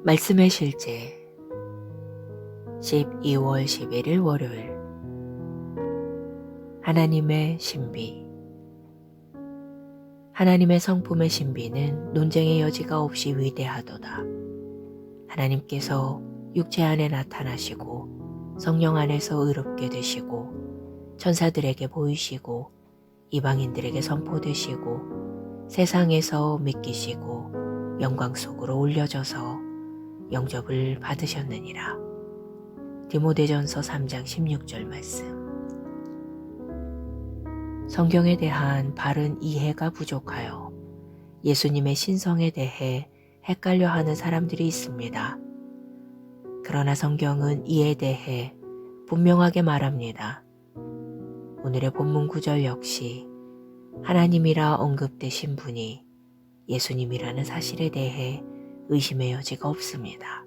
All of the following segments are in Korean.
말씀의 실제 12월 11일 월요일. 하나님의 신비. 하나님의 성품의 신비는 논쟁의 여지가 없이 위대하도다. 하나님께서 육체 안에 나타나시고 성령 안에서 의롭게 되시고 천사들에게 보이시고 이방인들에게 선포되시고 세상에서 믿기시고 영광 속으로 올려져서 영접을 받으셨느니라. 디모데전서 3장 16절 말씀. 성경에 대한 바른 이해가 부족하여 예수님의 신성에 대해 헷갈려하는 사람들이 있습니다. 그러나 성경은 이에 대해 분명하게 말합니다. 오늘의 본문 구절 역시 하나님이라 언급되신 분이 예수님이라는 사실에 대해 의심의 여지가 없습니다.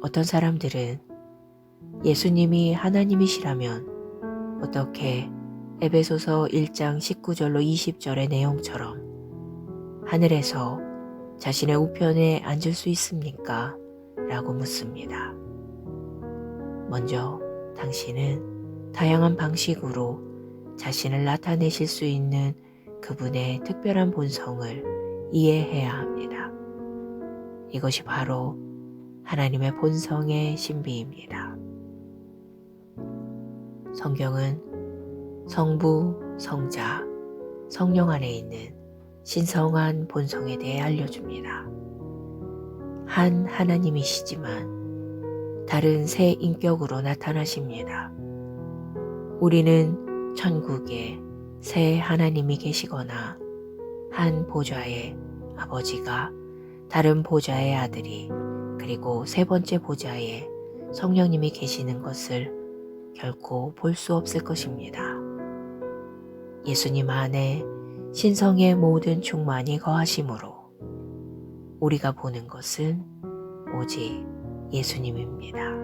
어떤 사람들은 예수님이 하나님이시라면 어떻게 에베소서 1장 19절로 20절의 내용처럼 하늘에서 자신의 우편에 앉을 수 있습니까? 라고 묻습니다. 먼저 당신은 다양한 방식으로 자신을 나타내실 수 있는 그분의 특별한 본성을 이해해야 합니다. 이것이 바로 하나님의 본성의 신비입니다. 성경은 성부, 성자, 성령 안에 있는 신성한 본성에 대해 알려줍니다. 한 하나님이시지만 다른 세 인격으로 나타나십니다. 우리는 천국에 세 하나님이 계시거나 한 보좌의 아버지가 다른 보좌의 아들이 그리고 세 번째 보좌에 성령님이 계시는 것을 결코 볼 수 없을 것입니다. 예수님 안에 신성의 모든 충만이 거하심으로 우리가 보는 것은 오직 예수님입니다.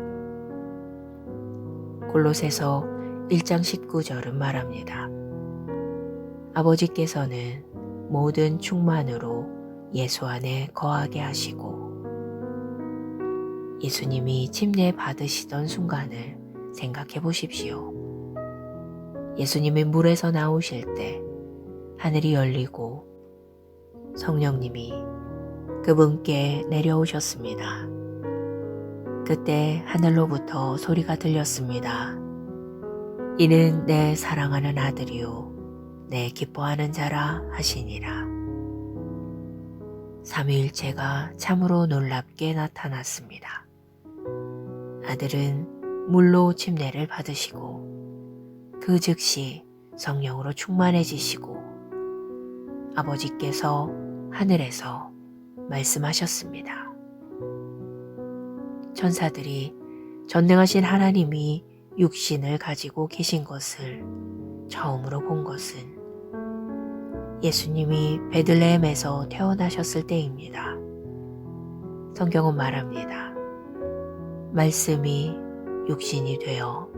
골로새서 1장 19절은 말합니다. 아버지께서는 모든 충만으로 예수 안에 거하게 하시고 예수님이 침례 받으시던 순간을 생각해 보십시오. 예수님이 물에서 나오실 때 하늘이 열리고 성령님이 그분께 내려오셨습니다. 그때 하늘로부터 소리가 들렸습니다. 이는 내 사랑하는 아들이요 내 기뻐하는 자라 하시니라. 삼위일체가 참으로 놀랍게 나타났습니다. 아들은 물로 침례를 받으시고 그 즉시 성령으로 충만해지시고 아버지께서 하늘에서 말씀하셨습니다. 천사들이 전능하신 하나님이 육신을 가지고 계신 것을 처음으로 본 것은 예수님이 베들레헴에서 태어나셨을 때입니다. 성경은 말합니다. 말씀이 육신이 되어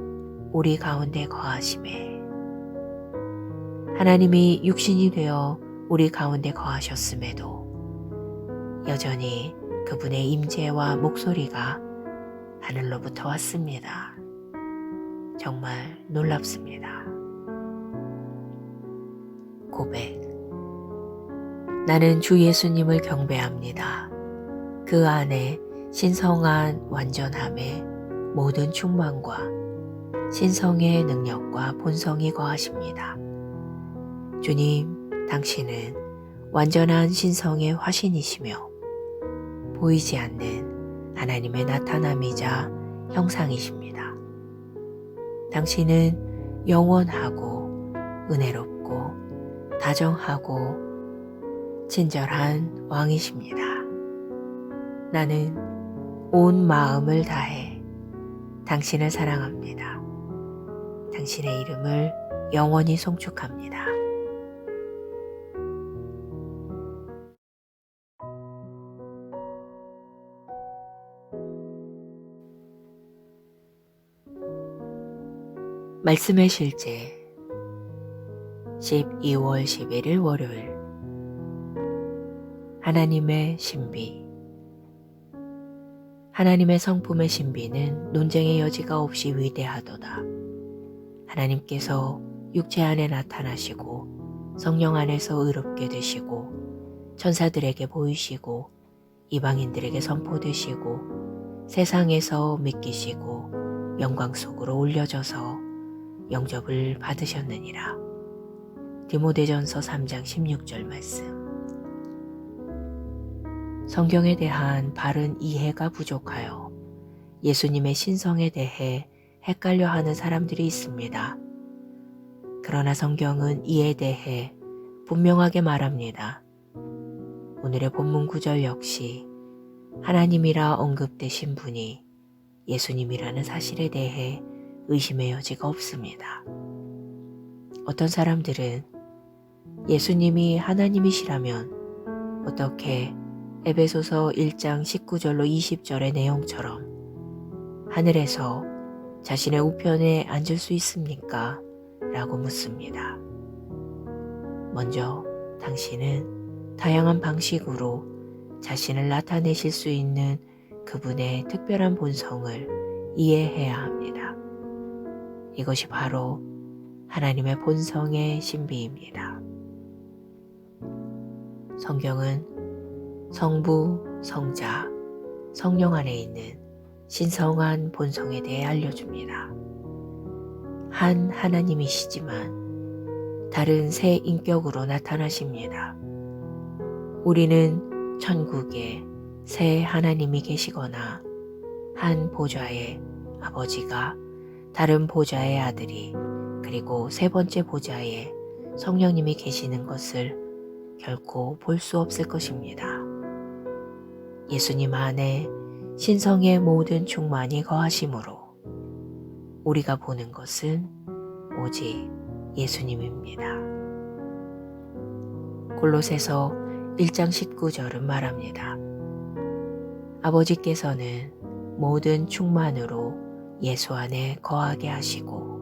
우리 가운데 거하심에 하나님이 육신이 되어 우리 가운데 거하셨음에도 여전히 그분의 임재와 목소리가 하늘로부터 왔습니다. 정말 놀랍습니다. 고백. 나는 주 예수님을 경배합니다. 그 안에 신성한 완전함의 모든 충만과 신성의 능력과 본성이 거하십니다. 주님, 당신은 완전한 신성의 화신이시며 보이지 않는 하나님의 나타남이자 형상이십니다. 당신은 영원하고 은혜롭고 다정하고 친절한 왕이십니다. 나는 온 마음을 다해 당신을 사랑합니다. 당신의 이름을 영원히 송축합니다. 말씀의 실제 12월 11일 월요일. 하나님의 신비. 하나님의 성품의 신비는 논쟁의 여지가 없이 위대하도다. 하나님께서 육체 안에 나타나시고 성령 안에서 의롭게 되시고 천사들에게 보이시고 이방인들에게 선포되시고 세상에서 믿기시고 영광 속으로 올려져서 영접을 받으셨느니라. 디모데전서 3장 16절 말씀. 성경에 대한 바른 이해가 부족하여 예수님의 신성에 대해 헷갈려 하는 사람들이 있습니다. 그러나 성경은 이에 대해 분명하게 말합니다. 오늘의 본문 구절 역시 하나님이라 언급되신 분이 예수님이라는 사실에 대해 의심의 여지가 없습니다. 어떤 사람들은 예수님이 하나님이시라면 어떻게 에베소서 1장 19절로 20절의 내용처럼 하늘에서 자신의 우편에 앉을 수 있습니까? 라고 묻습니다. 먼저 당신은 다양한 방식으로 자신을 나타내실 수 있는 그분의 특별한 본성을 이해해야 합니다. 이것이 바로 하나님의 본성의 신비입니다. 성경은 성부, 성자, 성령 안에 있는 신성한 본성에 대해 알려줍니다. 한 하나님이시지만 다른 새 인격으로 나타나십니다. 우리는 천국에 새 하나님이 계시거나 한 보좌의 아버지가 다른 보좌의 아들이 그리고 세 번째 보좌에 성령님이 계시는 것을 결코 볼 수 없을 것입니다. 예수님 안에 신성의 모든 충만이 거하심으로 우리가 보는 것은 오직 예수님입니다. 골로새서 1장 19절은 말합니다. 아버지께서는 모든 충만으로 예수 안에 거하게 하시고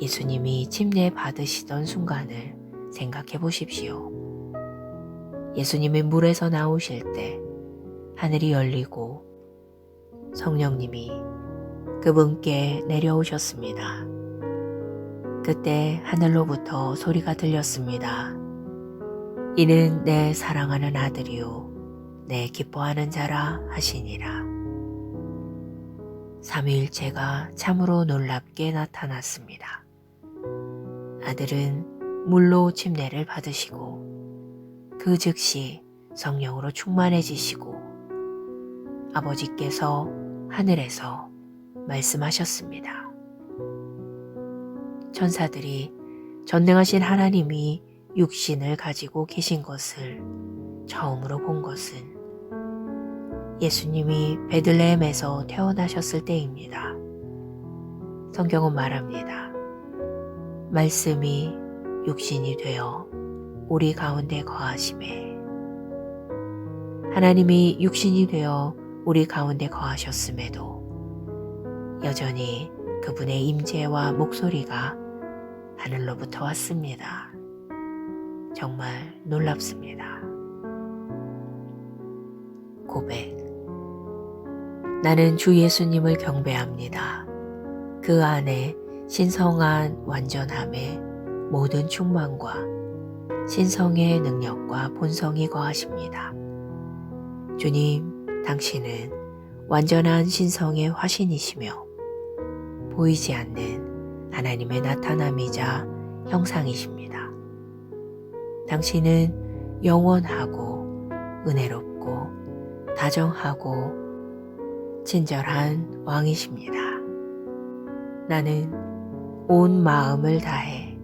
예수님이 침례 받으시던 순간을 생각해 보십시오. 예수님이 물에서 나오실 때 하늘이 열리고 성령님이 그분께 내려오셨습니다. 그때 하늘로부터 소리가 들렸습니다. 이는 내 사랑하는 아들이요 내 기뻐하는 자라 하시니라. 삼위일체가 참으로 놀랍게 나타났습니다. 아들은 물로 침례를 받으시고 그 즉시 성령으로 충만해지시고 아버지께서 하늘에서 말씀하셨습니다. 천사들이 전능하신 하나님이 육신을 가지고 계신 것을 처음으로 본 것은 예수님이 베들레헴에서 태어나셨을 때입니다. 성경은 말합니다. 말씀이 육신이 되어 우리 가운데 거하심에 하나님이 육신이 되어 우리 가운데 거하셨음에도 여전히 그분의 임재와 목소리가 하늘로부터 왔습니다. 정말 놀랍습니다. 고백. 나는 주 예수님을 경배합니다. 그 안에 신성한 완전함의 모든 충만과 신성의 능력과 본성이 거하십니다. 주님, 당신은 완전한 신성의 화신이시며 보이지 않는 하나님의 나타남이자 형상이십니다. 당신은 영원하고 은혜롭고 다정하고 친절한 왕이십니다. 나는 온 마음을 다해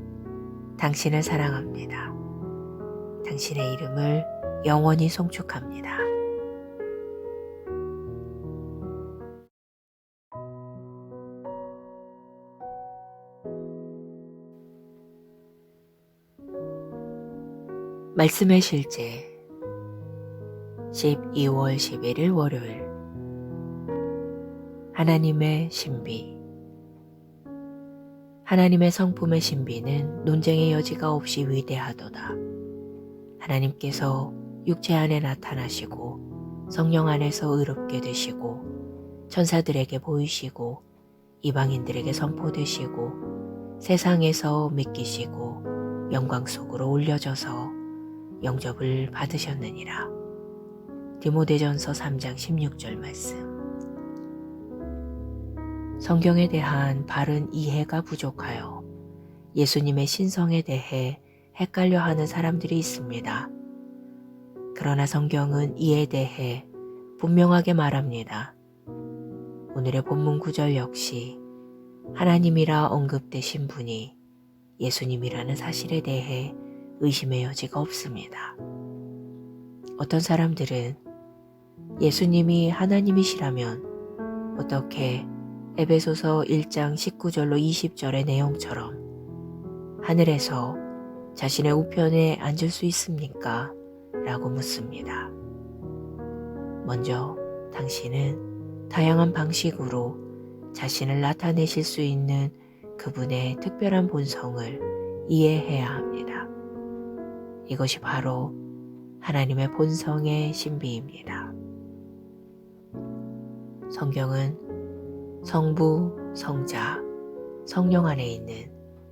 당신을 사랑합니다. 당신의 이름을 영원히 송축합니다. 말씀의 실제 12월 11일 월요일 하나님의 신비. 하나님의 성품의 신비는 논쟁의 여지가 없이 위대하도다. 하나님께서 육체 안에 나타나시고 성령 안에서 의롭게 되시고 천사들에게 보이시고 이방인들에게 선포되시고 세상에서 믿기시고 영광 속으로 올려져서 영접을 받으셨느니라. 디모데전서 3장 16절 말씀. 성경에 대한 바른 이해가 부족하여 예수님의 신성에 대해 헷갈려하는 사람들이 있습니다. 그러나 성경은 이에 대해 분명하게 말합니다. 오늘의 본문 구절 역시 하나님이라 언급되신 분이 예수님이라는 사실에 대해 의심의 여지가 없습니다. 어떤 사람들은 예수님이 하나님이시라면 어떻게 에베소서 1장 19절로 20절의 내용처럼 하늘에서 자신의 우편에 앉을 수 있습니까? 라고 묻습니다. 먼저 당신은 다양한 방식으로 자신을 나타내실 수 있는 그분의 특별한 본성을 이해해야 합니다. 이것이 바로 하나님의 본성의 신비입니다. 성경은 성부, 성자, 성령 안에 있는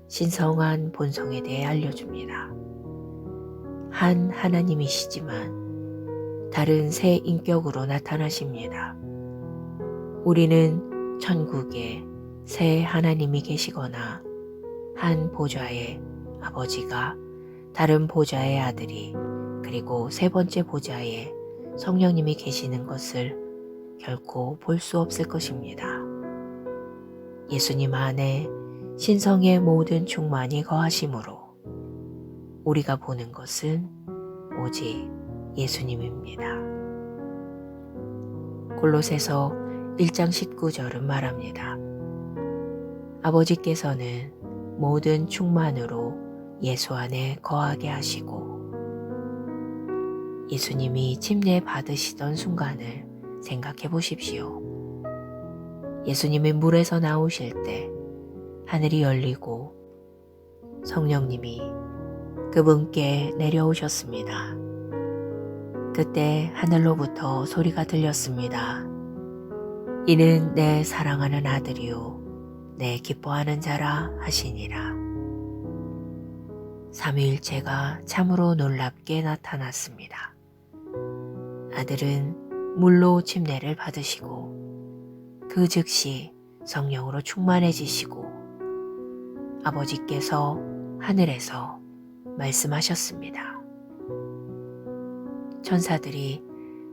신성한 본성에 대해 알려줍니다. 한 하나님이시지만 다른 세 인격으로 나타나십니다. 우리는 천국에 세 하나님이 계시거나 한 보좌의 아버지가 다른 보좌의 아들이 그리고 세 번째 보좌에 성령님이 계시는 것을 결코 볼 수 없을 것입니다. 예수님 안에 신성의 모든 충만이 거하심으로 우리가 보는 것은 오직 예수님입니다. 골로새서 1장 19절은 말합니다. 아버지께서는 모든 충만으로 예수 안에 거하게 하시고 예수님이 침례 받으시던 순간을 생각해 보십시오. 예수님이 물에서 나오실 때 하늘이 열리고 성령님이 그분께 내려오셨습니다. 그때 하늘로부터 소리가 들렸습니다. 이는 내 사랑하는 아들이요 내 기뻐하는 자라 하시니라. 삼위일체가 참으로 놀랍게 나타났습니다. 아들은 물로 침례를 받으시고 그 즉시 성령으로 충만해지시고 아버지께서 하늘에서 말씀하셨습니다. 천사들이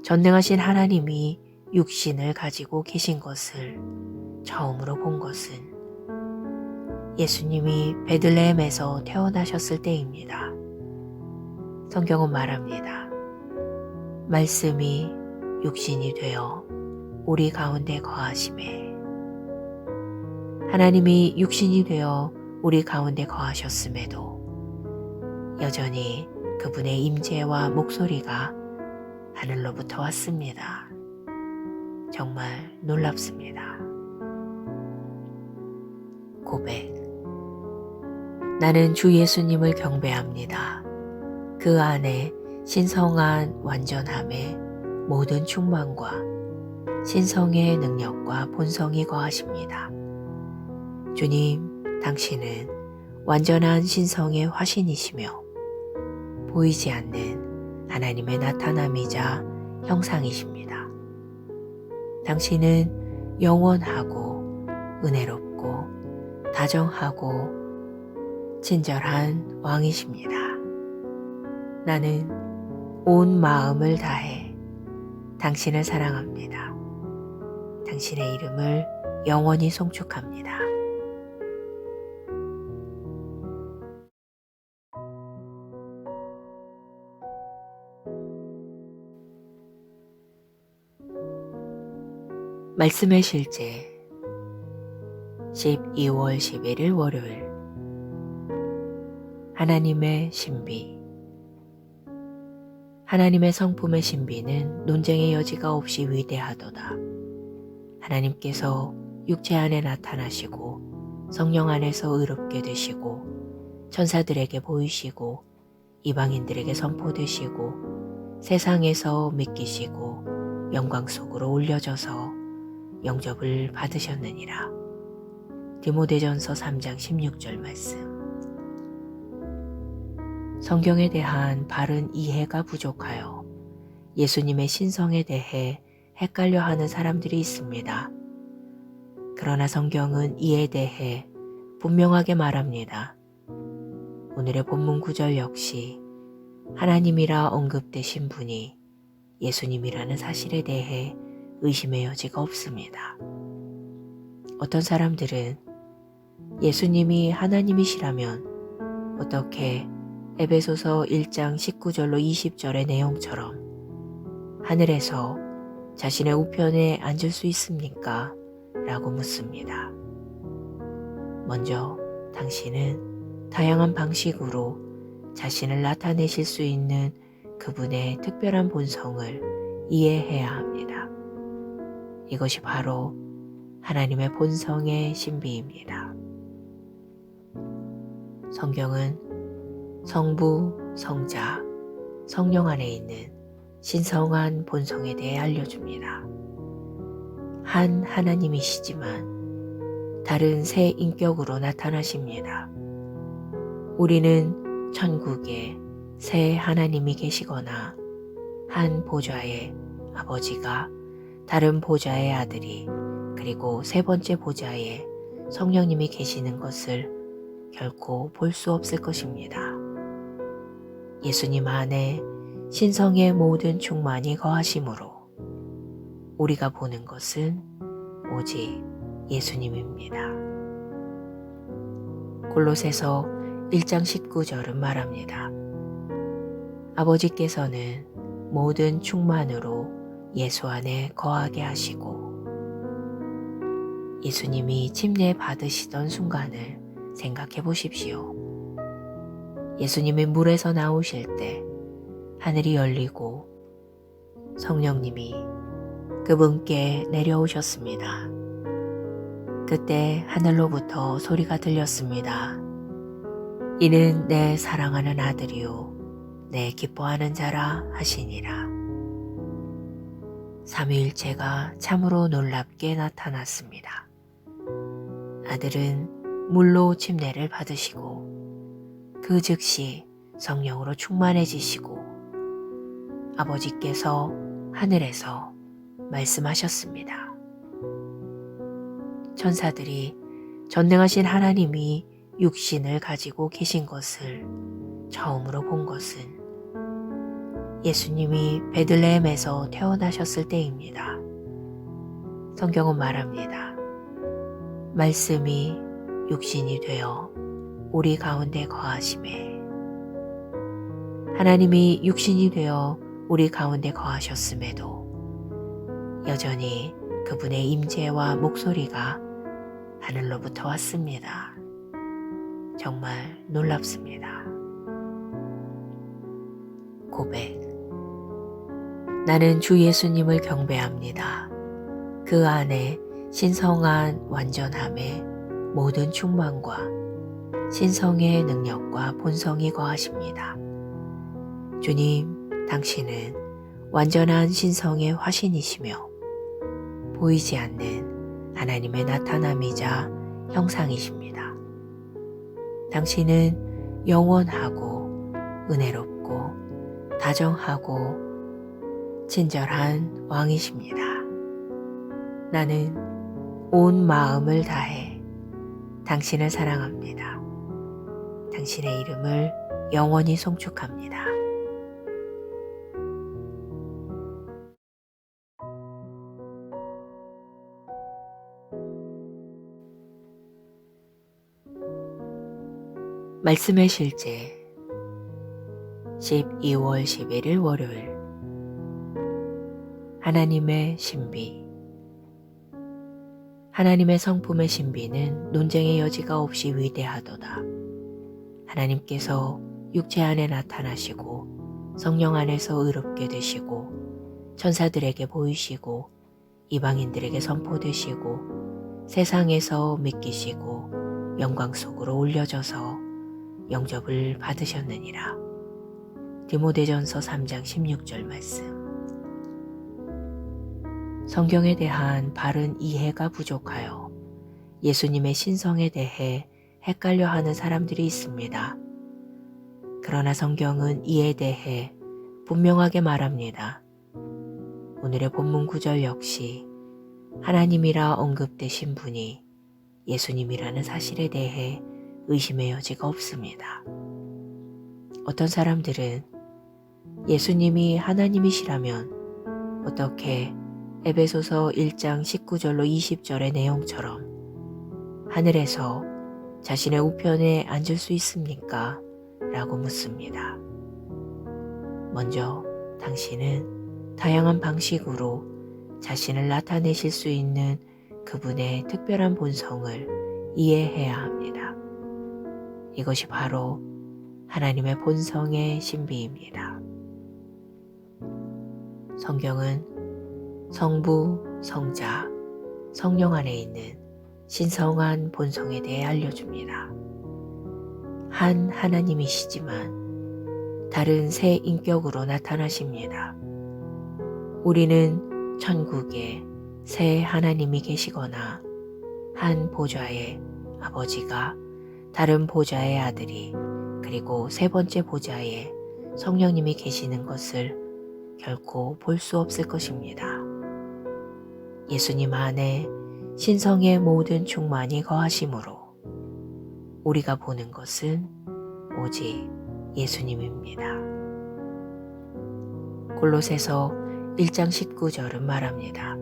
전능하신 하나님이 육신을 가지고 계신 것을 처음으로 본 것은 예수님이 베들레헴에서 태어나셨을 때입니다. 성경은 말합니다. 말씀이 육신이 되어 우리 가운데 거하심에 하나님이 육신이 되어 우리 가운데 거하셨음에도 여전히 그분의 임재와 목소리가 하늘로부터 왔습니다. 정말 놀랍습니다. 고백. 나는 주 예수님을 경배합니다. 그 안에 신성한 완전함의 모든 충만과 신성의 능력과 본성이 거하십니다. 주님, 당신은 완전한 신성의 화신이시며 보이지 않는 하나님의 나타남이자 형상이십니다. 당신은 영원하고 은혜롭고 다정하고 친절한 왕이십니다. 나는 온 마음을 다해 당신을 사랑합니다. 당신의 이름을 영원히 송축합니다. 말씀의 실제 12월 11일 월요일. 하나님의 신비. 하나님의 성품의 신비는 논쟁의 여지가 없이 위대하도다. 하나님께서 육체 안에 나타나시고 성령 안에서 의롭게 되시고 천사들에게 보이시고 이방인들에게 선포되시고 세상에서 믿기시고 영광 속으로 올려져서 영접을 받으셨느니라. 디모데전서 3장 16절 말씀. 성경에 대한 바른 이해가 부족하여 예수님의 신성에 대해 헷갈려하는 사람들이 있습니다. 그러나 성경은 이에 대해 분명하게 말합니다. 오늘의 본문 구절 역시 하나님이라 언급되신 분이 예수님이라는 사실에 대해 의심의 여지가 없습니다. 어떤 사람들은 예수님이 하나님이시라면 어떻게 에베소서 1장 19절로 20절의 내용처럼 하늘에서 자신의 우편에 앉을 수 있습니까? 라고 묻습니다. 먼저 당신은 다양한 방식으로 자신을 나타내실 수 있는 그분의 특별한 본성을 이해해야 합니다. 이것이 바로 하나님의 본성의 신비입니다. 성경은 성부, 성자, 성령 안에 있는 신성한 본성에 대해 알려줍니다. 한 하나님이시지만 다른 세 인격으로 나타나십니다. 우리는 천국에 세 하나님이 계시거나 한 보좌의 아버지가 다른 보좌의 아들이 그리고 세 번째 보좌에 성령님이 계시는 것을 결코 볼 수 없을 것입니다. 예수님 안에 신성의 모든 충만이 거하심으로 우리가 보는 것은 오직 예수님입니다. 골로새서 1장 19절은 말합니다. 아버지께서는 모든 충만으로 예수 안에 거하게 하시고 예수님이 침례 받으시던 순간을 생각해 보십시오. 예수님이 물에서 나오실 때 하늘이 열리고 성령님이 그분께 내려오셨습니다. 그때 하늘로부터 소리가 들렸습니다. 이는 내 사랑하는 아들이요 내 기뻐하는 자라 하시니라. 삼위일체가 참으로 놀랍게 나타났습니다. 아들은 물로 침례를 받으시고 그 즉시 성령으로 충만해지시고 아버지께서 하늘에서 말씀하셨습니다. 천사들이 전능하신 하나님이 육신을 가지고 계신 것을 처음으로 본 것은 예수님이 베들레헴에서 태어나셨을 때입니다. 성경은 말합니다. 말씀이 육신이 되어 우리 가운데 거하심에 하나님이 육신이 되어 우리 가운데 거하셨음에도 여전히 그분의 임재와 목소리가 하늘로부터 왔습니다. 정말 놀랍습니다. 고백. 나는 주 예수님을 경배합니다. 그 안에 신성한 완전함의 모든 충만과 신성의 능력과 본성이 거하십니다. 주님, 당신은 완전한 신성의 화신이시며 보이지 않는 하나님의 나타남이자 형상이십니다. 당신은 영원하고 은혜롭고 다정하고 친절한 왕이십니다. 나는 온 마음을 다해 당신을 사랑합니다. 당신의 이름을 영원히 송축합니다. 말씀의 실제 12월 11일 월요일. 하나님의 신비. 하나님의 성품의 신비는 논쟁의 여지가 없이 위대하도다. 하나님께서 육체 안에 나타나시고 성령 안에서 의롭게 되시고 천사들에게 보이시고 이방인들에게 선포되시고 세상에서 믿기시고 영광 속으로 올려져서 영접을 받으셨느니라. 디모데전서 3장 16절 말씀. 성경에 대한 바른 이해가 부족하여 예수님의 신성에 대해 헷갈려 하는 사람들이 있습니다. 그러나 성경은 이에 대해 분명하게 말합니다. 오늘의 본문 구절 역시 하나님이라 언급되신 분이 예수님이라는 사실에 대해 의심의 여지가 없습니다. 어떤 사람들은 예수님이 하나님이시라면 어떻게 에베소서 1장 19절로 20절의 내용처럼 하늘에서 자신의 우편에 앉을 수 있습니까? 라고 묻습니다. 먼저 당신은 다양한 방식으로 자신을 나타내실 수 있는 그분의 특별한 본성을 이해해야 합니다. 이것이 바로 하나님의 본성의 신비입니다. 성경은 성부, 성자, 성령 안에 있는 신성한 본성에 대해 알려줍니다. 한 하나님이시지만 다른 세 인격으로 나타나십니다. 우리는 천국에 세 하나님이 계시거나 한 보좌의 아버지가 다른 보좌의 아들이 그리고 세 번째 보좌에 성령님이 계시는 것을 결코 볼 수 없을 것입니다. 예수님 안에 신성의 모든 충만이 거하심으로 우리가 보는 것은 오직 예수님입니다. 골로새서 1장 19절은 말합니다.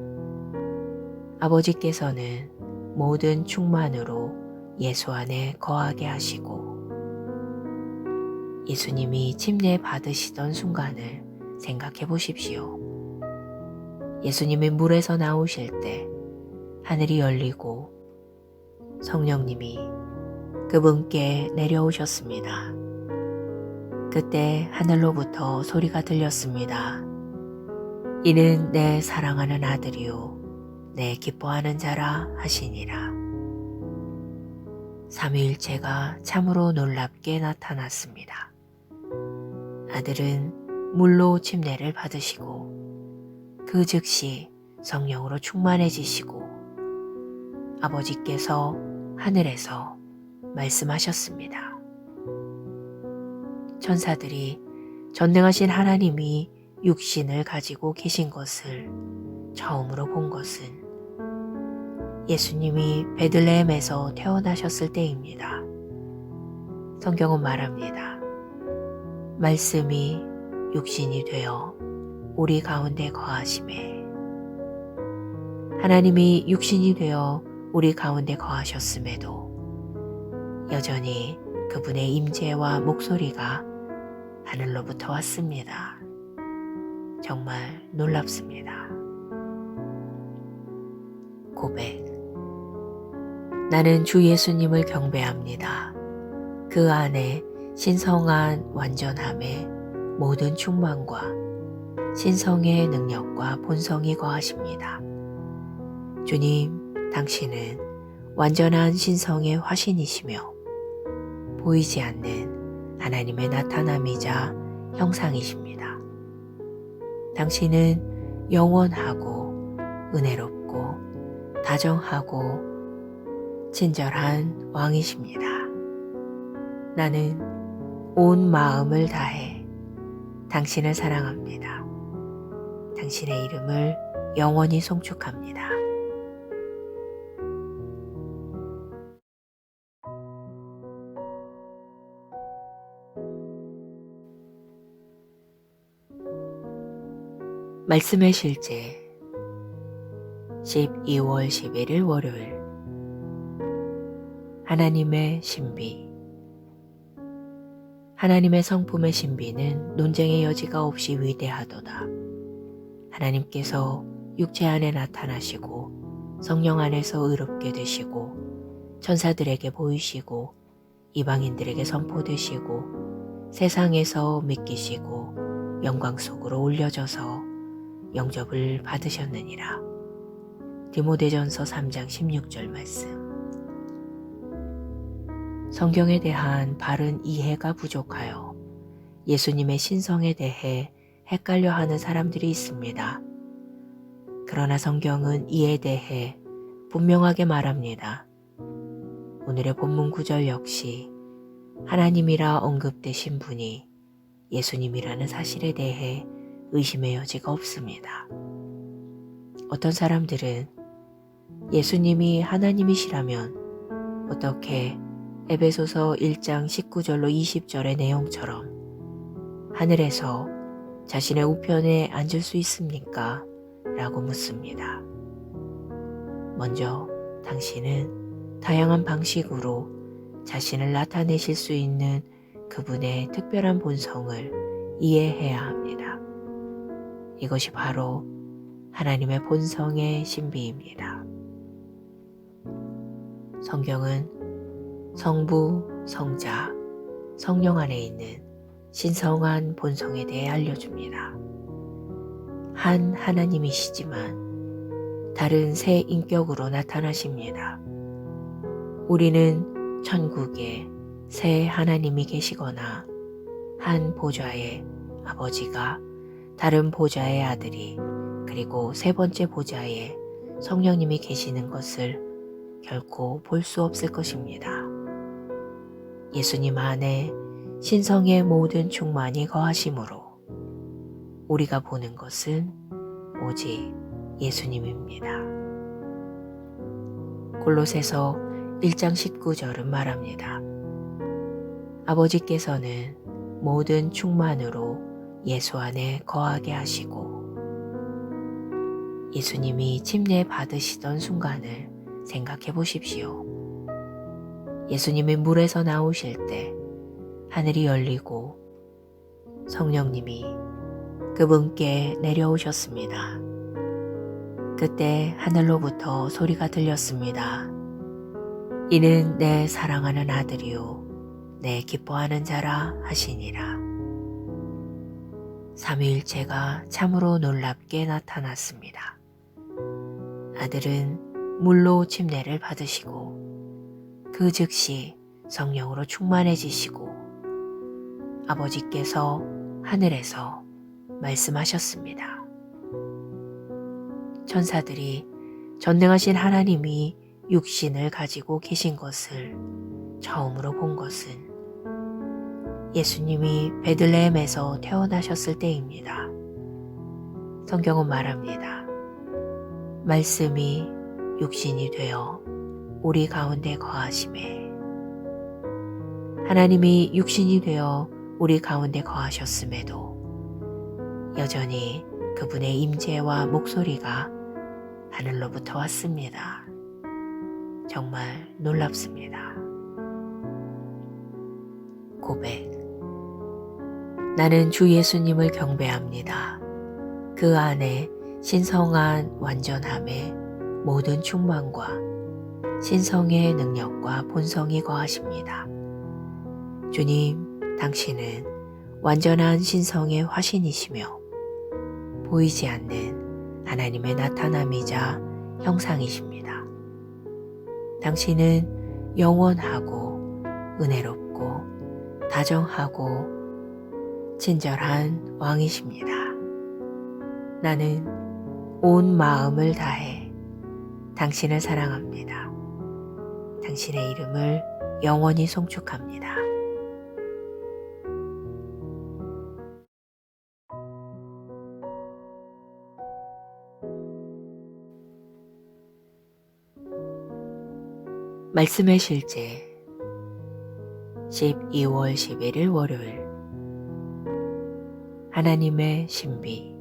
아버지께서는 모든 충만으로 예수 안에 거하게 하시고 예수님이 침례 받으시던 순간을 생각해 보십시오. 예수님이 물에서 나오실 때 하늘이 열리고 성령님이 그분께 내려오셨습니다. 그때 하늘로부터 소리가 들렸습니다. 이는 내 사랑하는 아들이요 내 기뻐하는 자라 하시니라. 삼위일체가 참으로 놀랍게 나타났습니다. 아들은 물로 침례를 받으시고 그 즉시 성령으로 충만해지시고 아버지께서 하늘에서 말씀하셨습니다. 천사들이 전능하신 하나님이 육신을 가지고 계신 것을 처음으로 본 것은 예수님이 베들레헴에서 태어나셨을 때입니다. 성경은 말합니다. 말씀이 육신이 되어 우리 가운데 거하심에 하나님이 육신이 되어 우리 가운데 거하셨음에도 여전히 그분의 임재와 목소리가 하늘로부터 왔습니다. 정말 놀랍습니다. 고백. 나는 주 예수님을 경배합니다. 그 안에 신성한 완전함의 모든 충만과 신성의 능력과 본성이 거하십니다. 주님, 당신은 완전한 신성의 화신이시며 보이지 않는 하나님의 나타남이자 형상이십니다. 당신은 영원하고 은혜롭고 다정하고 친절한 왕이십니다. 나는 온 마음을 다해 당신을 사랑합니다. 당신의 이름을 영원히 송축합니다. 말씀의 실제 12월 11일 월요일 하나님의 신비. 하나님의 성품의 신비는 논쟁의 여지가 없이 위대하도다. 하나님께서 육체 안에 나타나시고 성령 안에서 의롭게 되시고 천사들에게 보이시고 이방인들에게 선포되시고 세상에서 믿기시고 영광 속으로 올려져서 영접을 받으셨느니라. 디모데전서 3장 16절 말씀. 성경에 대한 바른 이해가 부족하여 예수님의 신성에 대해 헷갈려 하는 사람들이 있습니다. 그러나 성경은 이에 대해 분명하게 말합니다. 오늘의 본문 구절 역시 하나님이라 언급되신 분이 예수님이라는 사실에 대해 의심의 여지가 없습니다. 어떤 사람들은 예수님이 하나님이시라면 어떻게 에베소서 1장 19절로 20절의 내용처럼 하늘에서 자신의 우편에 앉을 수 있습니까? 라고 묻습니다. 먼저 당신은 다양한 방식으로 자신을 나타내실 수 있는 그분의 특별한 본성을 이해해야 합니다. 이것이 바로 하나님의 본성의 신비입니다. 성경은 성부, 성자, 성령 안에 있는 신성한 본성에 대해 알려줍니다. 한 하나님이시지만 다른 새 인격으로 나타나십니다. 우리는 천국에 새 하나님이 계시거나 한 보좌의 아버지가 다른 보좌의 아들이 그리고 세 번째 보좌에 성령님이 계시는 것을 결코 볼 수 없을 것입니다. 예수님 안에 신성의 모든 충만이 거하심으로 우리가 보는 것은 오직 예수님입니다. 골로새서 1장 19절은 말합니다. 아버지께서는 모든 충만으로 예수 안에 거하게 하시고 예수님이 침례 받으시던 순간을 생각해 보십시오. 예수님이 물에서 나오실 때 하늘이 열리고 성령님이 그분께 내려오셨습니다. 그때 하늘로부터 소리가 들렸습니다. 이는 내 사랑하는 아들이요 내 기뻐하는 자라 하시니라. 삼위일체가 참으로 놀랍게 나타났습니다. 아들은 물로 침례를 받으시고 그 즉시 성령으로 충만해지시고 아버지께서 하늘에서 말씀하셨습니다. 천사들이 전능하신 하나님이 육신을 가지고 계신 것을 처음으로 본 것은 예수님이 베들레헴에서 태어나셨을 때입니다. 성경은 말합니다. 말씀이 육신이 되어 우리 가운데 거하심에 하나님이 육신이 되어 우리 가운데 거하셨음에도 여전히 그분의 임재와 목소리가 하늘로부터 왔습니다. 정말 놀랍습니다. 고백. 나는 주 예수님을 경배합니다. 그 안에 신성한 완전함의 모든 충만과 신성의 능력과 본성이 거하십니다. 주님, 당신은 완전한 신성의 화신이시며 보이지 않는 하나님의 나타남이자 형상이십니다. 당신은 영원하고 은혜롭고 다정하고 친절한 왕이십니다. 나는 온 마음을 다해 당신을 사랑합니다. 당신의 이름을 영원히 송축합니다. 말씀의 실제 12월 11일 월요일 하나님의 신비.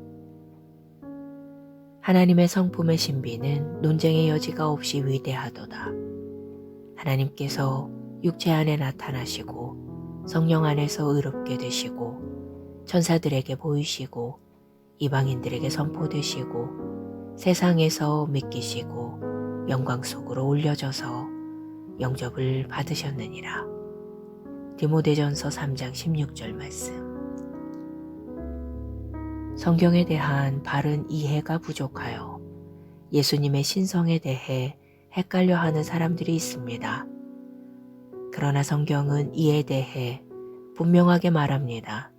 하나님의 성품의 신비는 논쟁의 여지가 없이 위대하도다. 하나님께서 육체 안에 나타나시고 성령 안에서 의롭게 되시고 천사들에게 보이시고 이방인들에게 선포되시고 세상에서 믿기시고 영광 속으로 올려져서 영접을 받으셨느니라. 디모데전서 3장 16절 말씀. 성경에 대한 바른 이해가 부족하여 예수님의 신성에 대해 헷갈려하는 사람들이 있습니다. 그러나 성경은 이에 대해 분명하게 말합니다.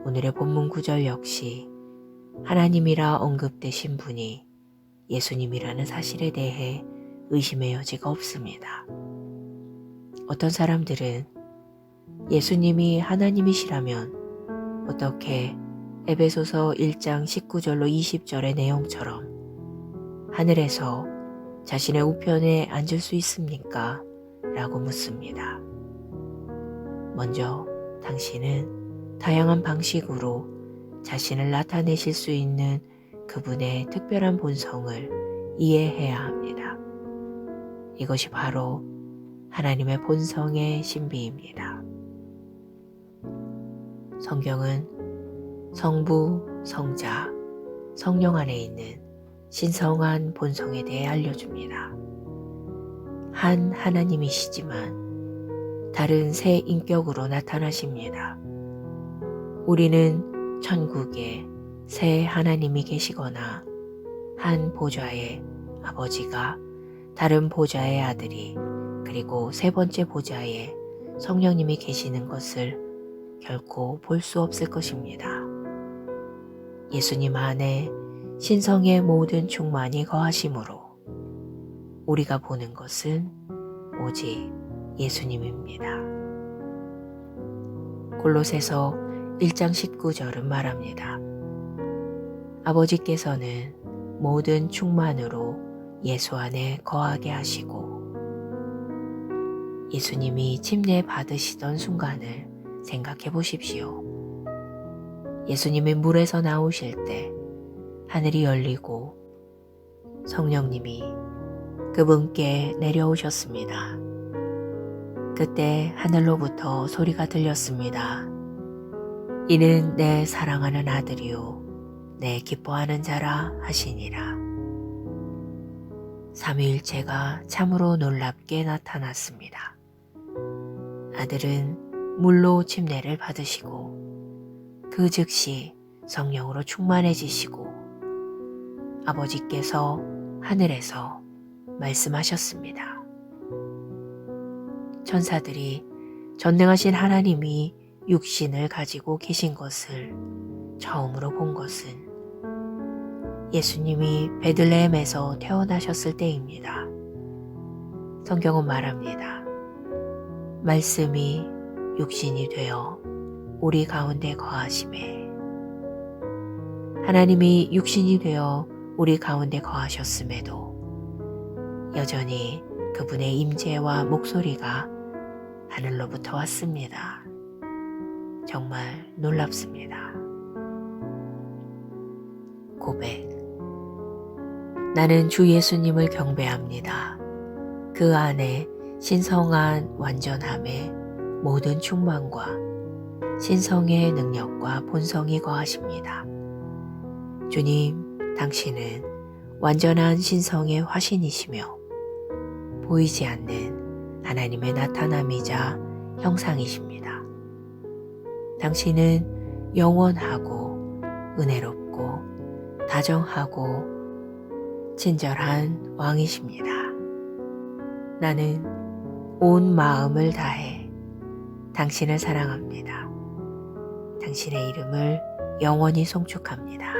오늘의 본문 구절 역시 하나님이라 언급되신 분이 예수님이라는 사실에 대해 의심의 여지가 없습니다. 어떤 사람들은 예수님이 하나님이시라면 어떻게 에베소서 1장 19절로 20절의 내용처럼 하늘에서 자신의 우편에 앉을 수 있습니까? 라고 묻습니다. 먼저 당신은 다양한 방식으로 자신을 나타내실 수 있는 그분의 특별한 본성을 이해해야 합니다. 이것이 바로 하나님의 본성의 신비입니다. 성경은 성부, 성자, 성령 안에 있는 신성한 본성에 대해 알려줍니다. 한 하나님이시지만 다른 새 인격으로 나타나십니다. 우리는 천국에 새 하나님이 계시거나 한 보좌의 아버지가 다른 보좌의 아들이 그리고 세 번째 보좌에 성령님이 계시는 것을 결코 볼 수 없을 것입니다. 예수님 안에 신성의 모든 충만이 거하심으로 우리가 보는 것은 오직 예수님입니다. 골로새서 1장 19절은 말합니다. 아버지께서는 모든 충만으로 예수 안에 거하게 하시고 예수님이 침례 받으시던 순간을 생각해 보십시오. 예수님이 물에서 나오실 때 하늘이 열리고 성령님이 그분께 내려오셨습니다. 그때 하늘로부터 소리가 들렸습니다. 이는 내 사랑하는 아들이요 내 기뻐하는 자라 하시니라. 삼위일체가 참으로 놀랍게 나타났습니다. 아들은 물로 침례를 받으시고 그 즉시 성령으로 충만해지시고 아버지께서 하늘에서 말씀하셨습니다. 천사들이 전능하신 하나님이 육신을 가지고 계신 것을 처음으로 본 것은 예수님이 베들레헴에서 태어나셨을 때입니다. 성경은 말합니다. 말씀이 육신이 되어 우리 가운데 거하심에 하나님이 육신이 되어 우리 가운데 거하셨음에도 여전히 그분의 임재와 목소리가 하늘로부터 왔습니다. 정말 놀랍습니다. 고백. 나는 주 예수님을 경배합니다. 그 안에 신성한 완전함의 모든 충만과 신성의 능력과 본성이 거하십니다. 주님, 당신은 완전한 신성의 화신이시며 보이지 않는 하나님의 나타남이자 형상이십니다. 당신은 영원하고 은혜롭고 다정하고 친절한 왕이십니다. 나는 온 마음을 다해 당신을 사랑합니다. 당신의 이름을 영원히 송축합니다.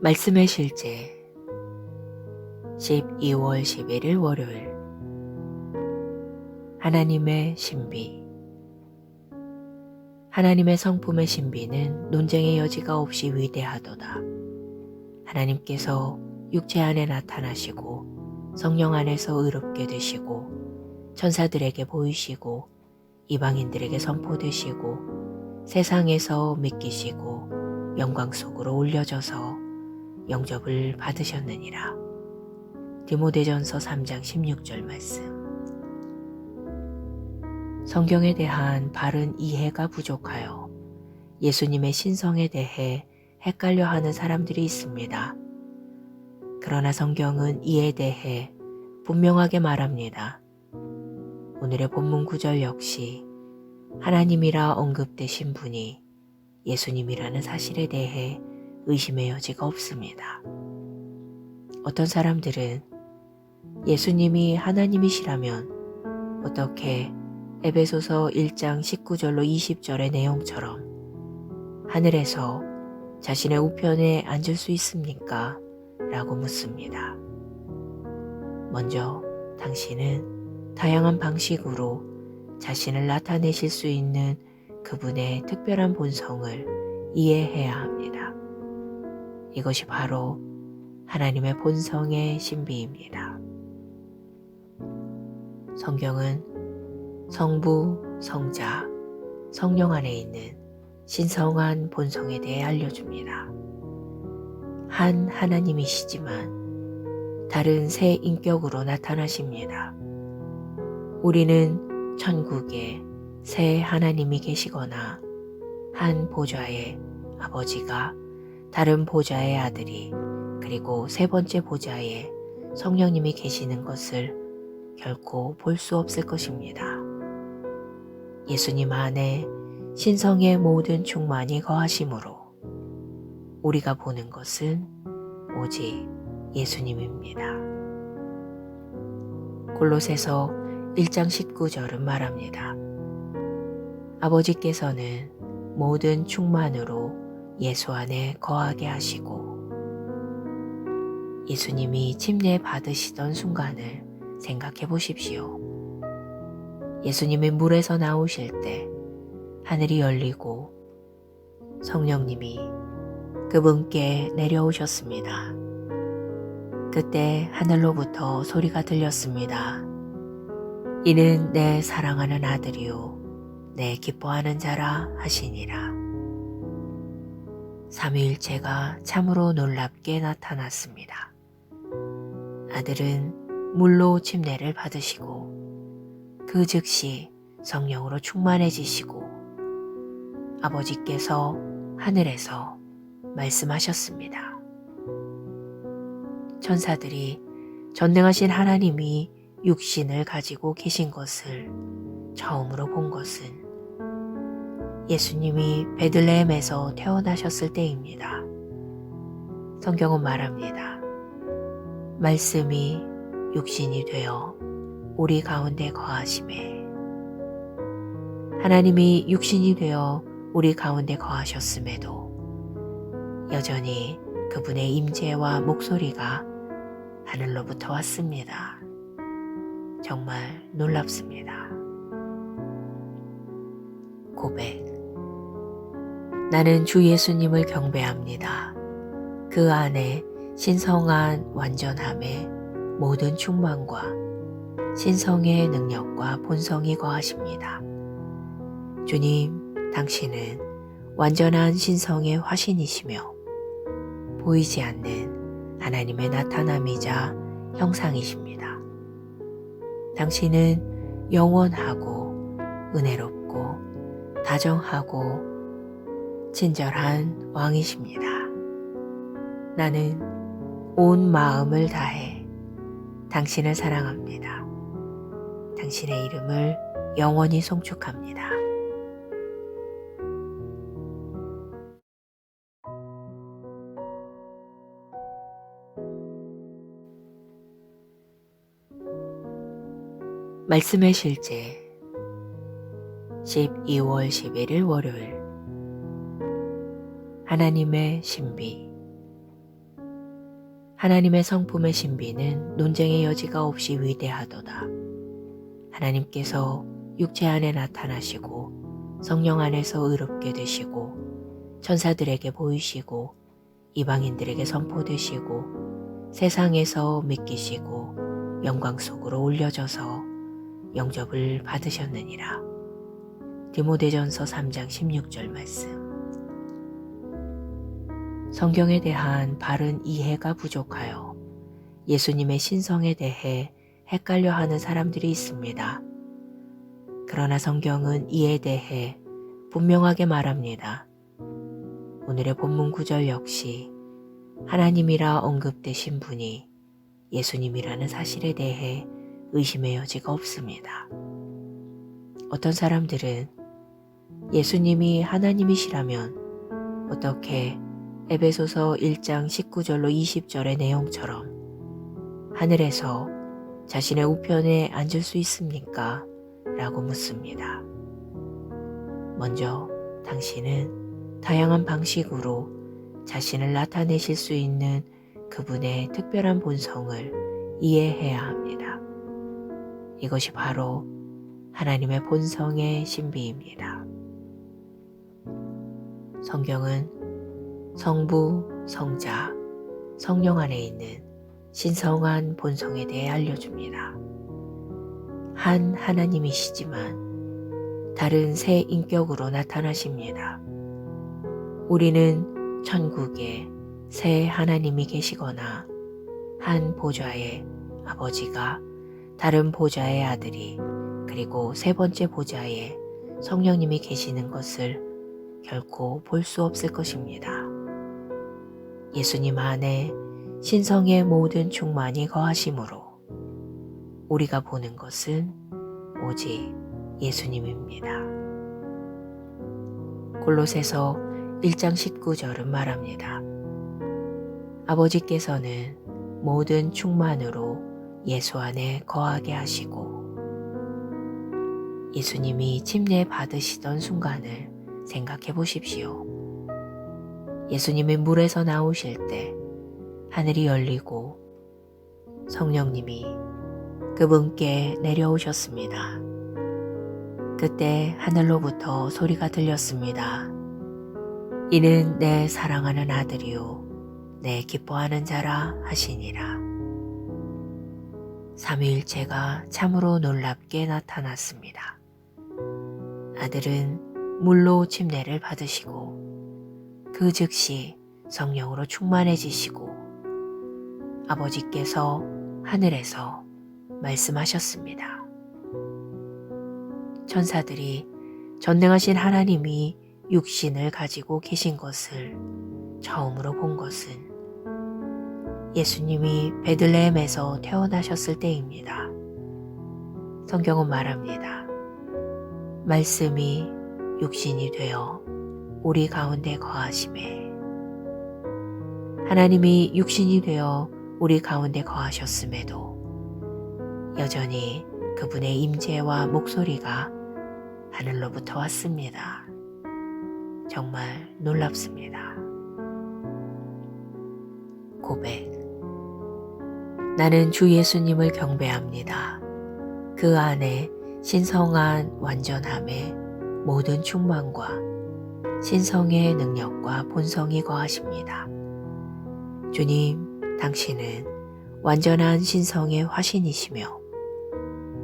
말씀의 실제 12월 11일 월요일 하나님의 신비. 하나님의 성품의 신비는 논쟁의 여지가 없이 위대하도다. 하나님께서 육체 안에 나타나시고 성령 안에서 의롭게 되시고 천사들에게 보이시고 이방인들에게 선포되시고 세상에서 믿기시고 영광 속으로 올려져서 영접을 받으셨느니라. 디모데전서 3장 16절 말씀. 성경에 대한 바른 이해가 부족하여 예수님의 신성에 대해 헷갈려 하는 사람들이 있습니다. 그러나 성경은 이에 대해 분명하게 말합니다. 오늘의 본문 구절 역시 하나님이라 언급되신 분이 예수님이라는 사실에 대해 의심의 여지가 없습니다. 어떤 사람들은 예수님이 하나님이시라면 어떻게 에베소서 1장 19절로 20절의 내용처럼 하늘에서 자신의 우편에 앉을 수 있습니까? 라고 묻습니다. 먼저 당신은 다양한 방식으로 자신을 나타내실 수 있는 그분의 특별한 본성을 이해해야 합니다. 이것이 바로 하나님의 본성의 신비입니다. 성경은 성부, 성자, 성령 안에 있는 신성한 본성에 대해 알려줍니다. 한 하나님이시지만 다른 세 인격으로 나타나십니다. 우리는 천국에 세 하나님이 계시거나 한 보좌의 아버지가 다른 보좌의 아들이 그리고 세 번째 보좌에 성령님이 계시는 것을 결코 볼 수 없을 것입니다. 예수님 안에 신성의 모든 충만이 거하심으로 우리가 보는 것은 오직 예수님입니다. 골로새서 1장 19절은 말합니다. 아버지께서는 모든 충만으로 예수 안에 거하게 하시고 예수님이 침례 받으시던 순간을 생각해 보십시오. 예수님이 물에서 나오실 때 하늘이 열리고 성령님이 그분께 내려오셨습니다. 그때 하늘로부터 소리가 들렸습니다. 이는 내 사랑하는 아들이요 내 기뻐하는 자라 하시니라. 삼위일체가 참으로 놀랍게 나타났습니다. 아들은 물로 침례를 받으시고 그 즉시 성령으로 충만해지시고 아버지께서 하늘에서 말씀하셨습니다. 천사들이 전능하신 하나님이 육신을 가지고 계신 것을 처음으로 본 것은 예수님이 베들레헴에서 태어나셨을 때입니다. 성경은 말합니다. 말씀이 육신이 되어 우리 가운데 거하심에 하나님이 육신이 되어 우리 가운데 거하셨음에도 여전히 그분의 임재와 목소리가 하늘로부터 왔습니다. 정말 놀랍습니다. 고백. 나는 주 예수님을 경배합니다. 그 안에 신성한 완전함의 모든 충만과 신성의 능력과 본성이 거하십니다. 주님, 당신은 완전한 신성의 화신이시며 보이지 않는 하나님의 나타남이자 형상이십니다. 당신은 영원하고 은혜롭고 다정하고 친절한 왕이십니다. 나는 온 마음을 다해 당신을 사랑합니다. 당신의 이름을 영원히 송축합니다. 말씀의 실제 12월 11일 월요일 하나님의 신비. 하나님의 성품의 신비는 논쟁의 여지가 없이 위대하도다. 하나님께서 육체 안에 나타나시고 성령 안에서 의롭게 되시고 천사들에게 보이시고 이방인들에게 선포되시고 세상에서 믿기시고 영광 속으로 올려져서 영접을 받으셨느니라. 디모데전서 3장 16절 말씀. 성경에 대한 바른 이해가 부족하여 예수님의 신성에 대해 헷갈려하는 사람들이 있습니다. 그러나 성경은 이에 대해 분명하게 말합니다. 오늘의 본문 구절 역시 하나님이라 언급되신 분이 예수님이라는 사실에 대해 의심의 여지가 없습니다. 어떤 사람들은 예수님이 하나님이시라면 어떻게 에베소서 1장 19절로 20절의 내용처럼 하늘에서 자신의 우편에 앉을 수 있습니까? 라고 묻습니다. 먼저 당신은 다양한 방식으로 자신을 나타내실 수 있는 그분의 특별한 본성을 이해해야 합니다. 이것이 바로 하나님의 본성의 신비입니다. 성경은 성부, 성자, 성령 안에 있는 신성한 본성에 대해 알려줍니다. 한 하나님이시지만 다른 세 인격으로 나타나십니다. 우리는 천국에 세 하나님이 계시거나 한 보좌의 아버지가 다른 보좌의 아들이 그리고 세 번째 보좌에 성령님이 계시는 것을 결코 볼 수 없을 것입니다. 예수님 안에 신성의 모든 충만이 거하심으로 우리가 보는 것은 오직 예수님입니다. 골로새서 1장 19절은 말합니다. 아버지께서는 모든 충만으로 예수 안에 거하게 하시고 예수님이 침례 받으시던 순간을 생각해 보십시오. 예수님이 물에서 나오실 때 하늘이 열리고 성령님이 그분께 내려오셨습니다. 그때 하늘로부터 소리가 들렸습니다. 이는 내 사랑하는 아들이요 내 기뻐하는 자라 하시니라. 삼위일체가 참으로 놀랍게 나타났습니다. 아들은 물로 침례를 받으시고 그 즉시 성령으로 충만해지시고 아버지께서 하늘에서 말씀하셨습니다. 천사들이 전능하신 하나님이 육신을 가지고 계신 것을 처음으로 본 것은 예수님이 베들레헴에서 태어나셨을 때입니다. 성경은 말합니다. 말씀이 육신이 되어 우리 가운데 거하심에 하나님이 육신이 되어 우리 가운데 거하셨음에도 여전히 그분의 임재와 목소리가 하늘로부터 왔습니다. 정말 놀랍습니다. 고백. 나는 주 예수님을 경배합니다. 그 안에 신성한 완전함의 모든 충만과 신성의 능력과 본성이 거하십니다. 주님, 당신은 완전한 신성의 화신이시며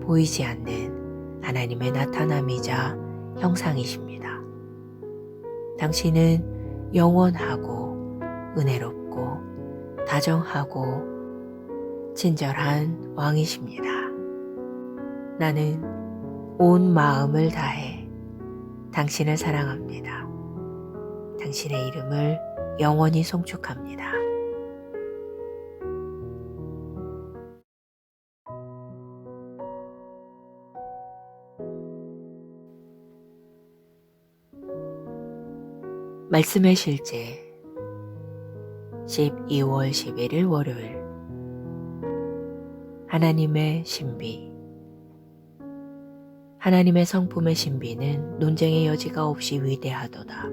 보이지 않는 하나님의 나타남이자 형상이십니다. 당신은 영원하고 은혜롭고 다정하고 친절한 왕이십니다. 나는 온 마음을 다해 당신을 사랑합니다. 당신의 이름을 영원히 송축합니다. 말씀의 실제 12월 11일 월요일 하나님의 신비. 하나님의 성품의 신비는 논쟁의 여지가 없이 위대하도다.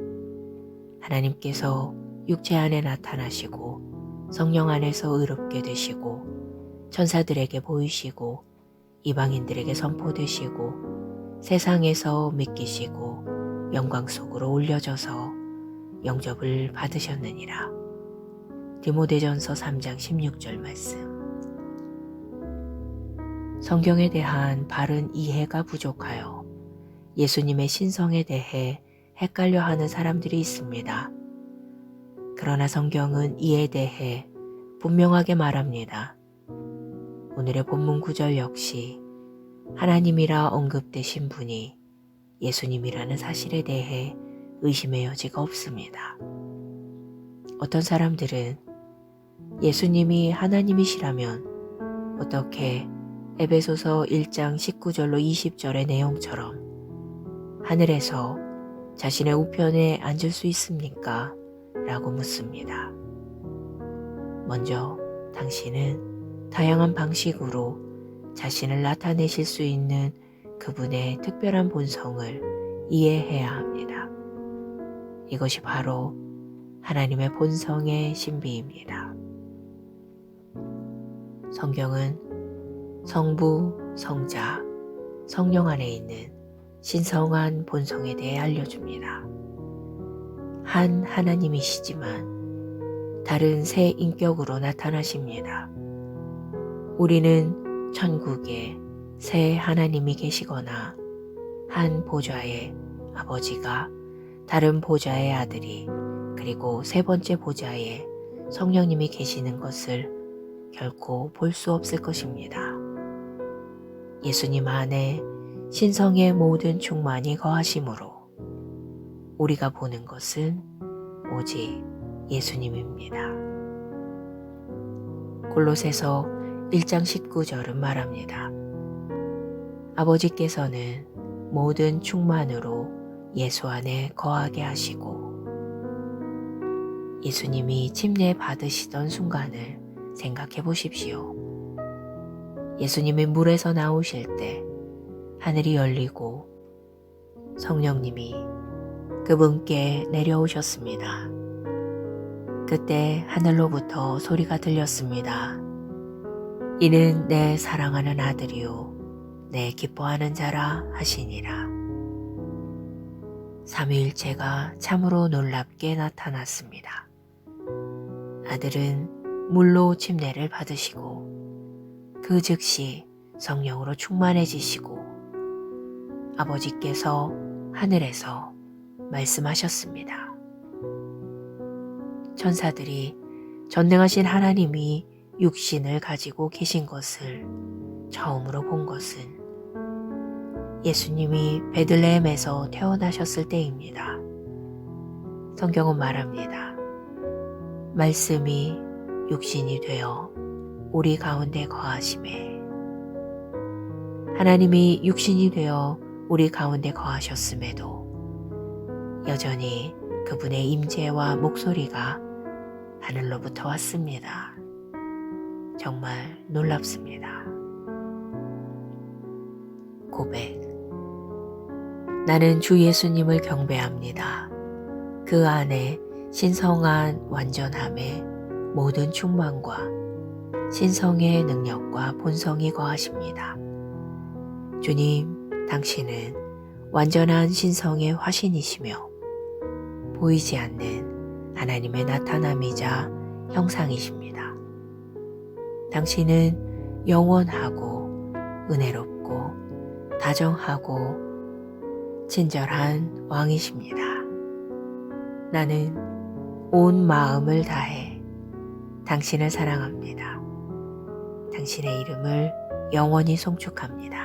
하나님께서 육체 안에 나타나시고 성령 안에서 의롭게 되시고 천사들에게 보이시고 이방인들에게 선포되시고 세상에서 믿기시고 영광 속으로 올려져서 영접을 받으셨느니라. 디모데전서 3장 16절 말씀. 성경에 대한 바른 이해가 부족하여 예수님의 신성에 대해 헷갈려 하는 사람들이 있습니다. 그러나 성경은 이에 대해 분명하게 말합니다. 오늘의 본문 구절 역시 하나님이라 언급되신 분이 예수님이라는 사실에 대해 의심의 여지가 없습니다. 어떤 사람들은 예수님이 하나님이시라면 어떻게 에베소서 1장 19절로 20절의 내용처럼 하늘에서 자신의 우편에 앉을 수 있습니까? 라고 묻습니다. 먼저 당신은 다양한 방식으로 자신을 나타내실 수 있는 그분의 특별한 본성을 이해해야 합니다. 이것이 바로 하나님의 본성의 신비입니다. 성경은 성부, 성자, 성령 안에 있는 신성한 본성에 대해 알려줍니다. 한 하나님이시지만 다른 세 인격으로 나타나십니다. 우리는 천국에 세 하나님이 계시거나 한 보좌의 아버지가 다른 보좌의 아들이 그리고 세 번째 보좌에 성령님이 계시는 것을 결코 볼 수 없을 것입니다. 예수님 안에 신성의 모든 충만이 거하심으로 우리가 보는 것은 오직 예수님입니다. 골로새서 1장 19절은 말합니다. 아버지께서는 모든 충만으로 예수 안에 거하게 하시고 예수님이 침례 받으시던 순간을 생각해 보십시오. 예수님이 물에서 나오실 때 하늘이 열리고 성령님이 그분께 내려오셨습니다. 그때 하늘로부터 소리가 들렸습니다. 이는 내 사랑하는 아들이요 내 기뻐하는 자라 하시니라. 삼위일체가 참으로 놀랍게 나타났습니다. 아들은 물로 침례를 받으시고 그 즉시 성령으로 충만해지시고 아버지께서 하늘에서 말씀하셨습니다. 천사들이 전능하신 하나님이 육신을 가지고 계신 것을 처음으로 본 것은 예수님이 베들레헴에서 태어나셨을 때입니다. 성경은 말합니다. 말씀이 육신이 되어 우리 가운데 거하심에 하나님이 육신이 되어 우리 가운데 거하셨음에도 여전히 그분의 임재와 목소리가 하늘로부터 왔습니다. 정말 놀랍습니다. 고백. 나는 주 예수님을 경배합니다. 그 안에 신성한 완전함의 모든 충만과 신성의 능력과 본성이 거하십니다. 주님, 당신은 완전한 신성의 화신이시며 보이지 않는 하나님의 나타남이자 형상이십니다. 당신은 영원하고 은혜롭고 다정하고 친절한 왕이십니다. 나는 온 마음을 다해 당신을 사랑합니다. 당신의 이름을 영원히 송축합니다.